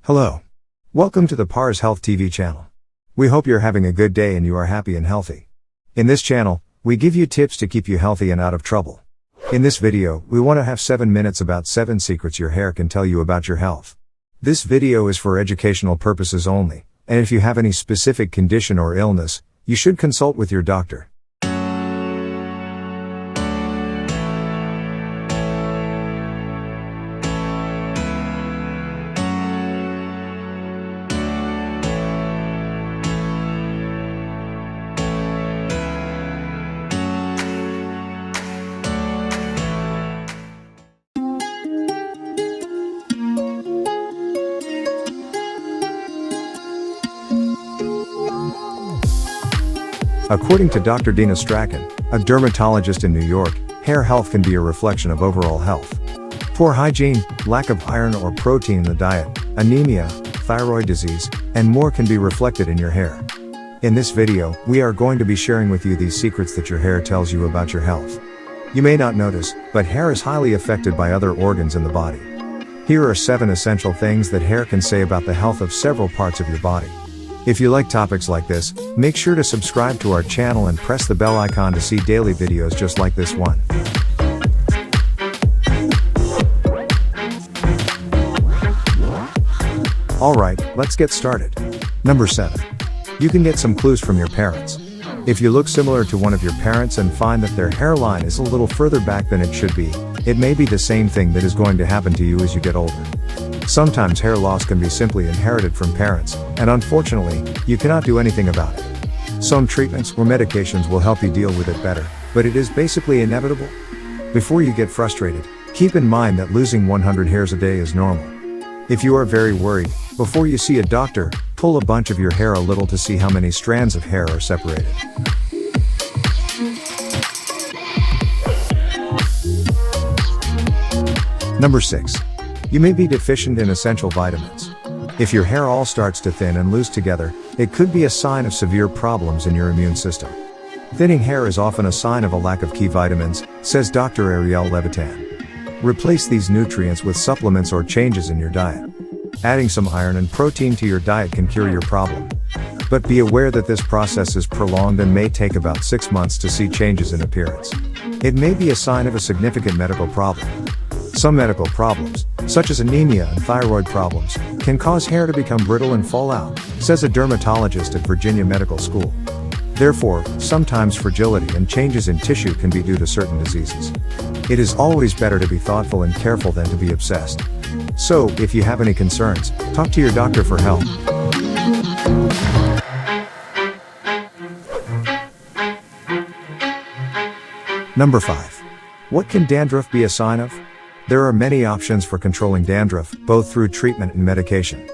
Hello. Welcome to the Pars Health TV channel. We hope you're having a good day and you are happy and healthy. In this channel, we give you tips to keep you healthy and out of trouble. In this video, we want to have 7 minutes about 7 secrets your hair can tell you about your health. This video is for educational purposes only, and if you have any specific condition or illness, you should consult with your doctor. According to Dr. Dina Strachan, a dermatologist in New York, hair health can be a reflection of overall health. Poor hygiene, lack of iron or protein in the diet, anemia, thyroid disease, and more can be reflected in your hair. In this video, we are going to be sharing with you these secrets that your hair tells you about your health. You may not notice, but hair is highly affected by other organs in the body. Here are 7 essential things that hair can say about the health of several parts of your body. If you like topics like this, make sure to subscribe to our channel and press the bell icon to see daily videos just like this one. Alright, let's get started. Number 7. You can get some clues from your parents. If you look similar to one of your parents and find that their hairline is a little further back than it should be, it may be the same thing that is going to happen to you as you get older. Sometimes hair loss can be simply inherited from parents, and unfortunately, you cannot do anything about it. Some treatments or medications will help you deal with it better, but it is basically inevitable. Before you get frustrated, keep in mind that losing 100 hairs a day is normal. If you are very worried, before you see a doctor, pull a bunch of your hair a little to see how many strands of hair are separated. Number 6. You may be deficient in essential vitamins. If your hair all starts to thin and loose together, it could be a sign of severe problems in your immune system. Thinning hair is often a sign of a lack of key vitamins, says Dr. Ariel Levitan. Replace these nutrients with supplements or changes in your diet. Adding some iron and protein to your diet can cure your problem. But be aware that this process is prolonged and may take about 6 months to see changes in appearance. It may be a sign of a significant medical problem. Some medical problems, such as anemia and thyroid problems, can cause hair to become brittle and fall out, says a dermatologist at Virginia Medical School. Therefore, sometimes fragility and changes in tissue can be due to certain diseases. It is always better to be thoughtful and careful than to be obsessed. So, if you have any concerns, talk to your doctor for help. Number 5. What can dandruff be a sign of? There are many options for controlling dandruff, both through treatment and medication.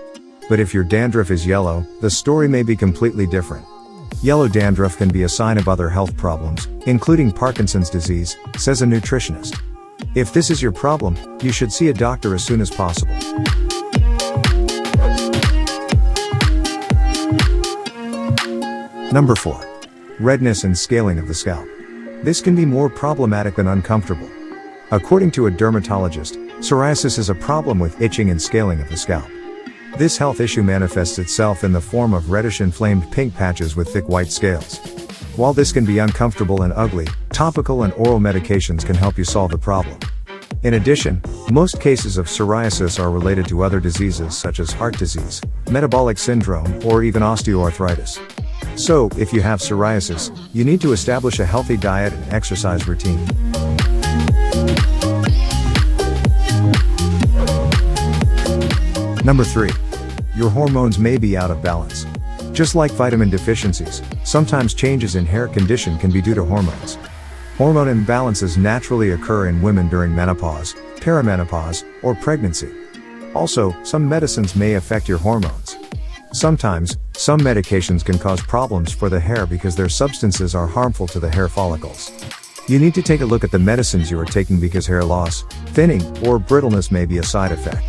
But if your dandruff is yellow, the story may be completely different. Yellow dandruff can be a sign of other health problems, including Parkinson's disease, says a nutritionist. If this is your problem, you should see a doctor as soon as possible. Number 4. Redness and scaling of the scalp. This can be more problematic than uncomfortable. According to a dermatologist, psoriasis is a problem with itching and scaling of the scalp. This health issue manifests itself in the form of reddish inflamed pink patches with thick white scales. While this can be uncomfortable and ugly, topical and oral medications can help you solve the problem. In addition, most cases of psoriasis are related to other diseases such as heart disease, metabolic syndrome, or even osteoarthritis. So, if you have psoriasis, you need to establish a healthy diet and exercise routine. Number 3. Your hormones may be out of balance. Just like vitamin deficiencies, sometimes changes in hair condition can be due to hormones. Hormone imbalances naturally occur in women during menopause, perimenopause, or pregnancy. Also, some medicines may affect your hormones. Sometimes, some medications can cause problems for the hair because their substances are harmful to the hair follicles. You need to take a look at the medicines you are taking because hair loss, thinning, or brittleness may be a side effect.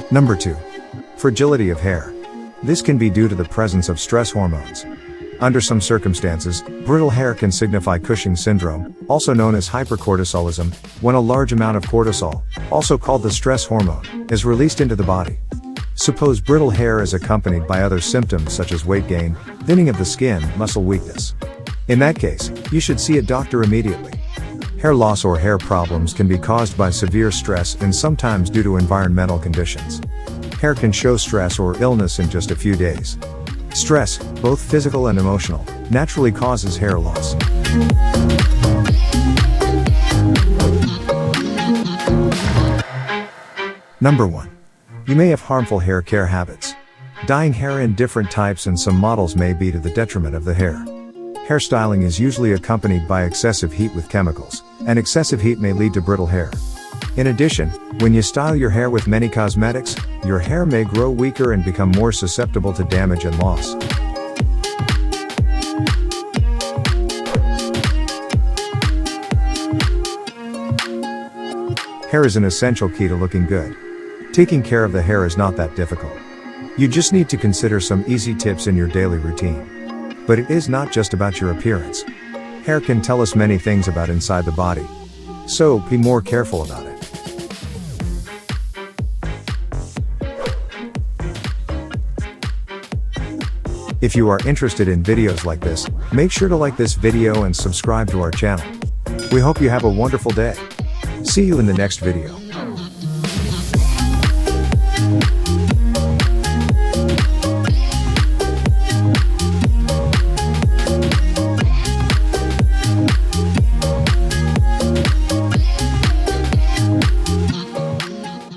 Number 2. Fragility of hair. This can be due to the presence of stress hormones. Under some circumstances, Brittle hair can signify Cushing syndrome, also known as hypercortisolism, when a large amount of cortisol, also called the stress hormone, is released into the body. Suppose brittle hair is accompanied by other symptoms such as weight gain, thinning of the skin, muscle weakness. In that case, you should see a doctor immediately. Hair loss or hair problems can be caused by severe stress and sometimes due to environmental conditions. Hair can show stress or illness in just a few days. Stress, both physical and emotional, naturally causes hair loss. Number 1. You may have harmful hair care habits. Dyeing hair in different types and some models may be to the detriment of the hair. Hairstyling is usually accompanied by excessive heat with chemicals, and excessive heat may lead to brittle hair. In addition, when you style your hair with many cosmetics, your hair may grow weaker and become more susceptible to damage and loss. Hair is an essential key to looking good. Taking care of the hair is not that difficult. You just need to consider some easy tips in your daily routine. But it is not just about your appearance. Hair can tell us many things about inside the body. So, be more careful about it. If you are interested in videos like this, make sure to like this video and subscribe to our channel. We hope you have a wonderful day. See you in the next video.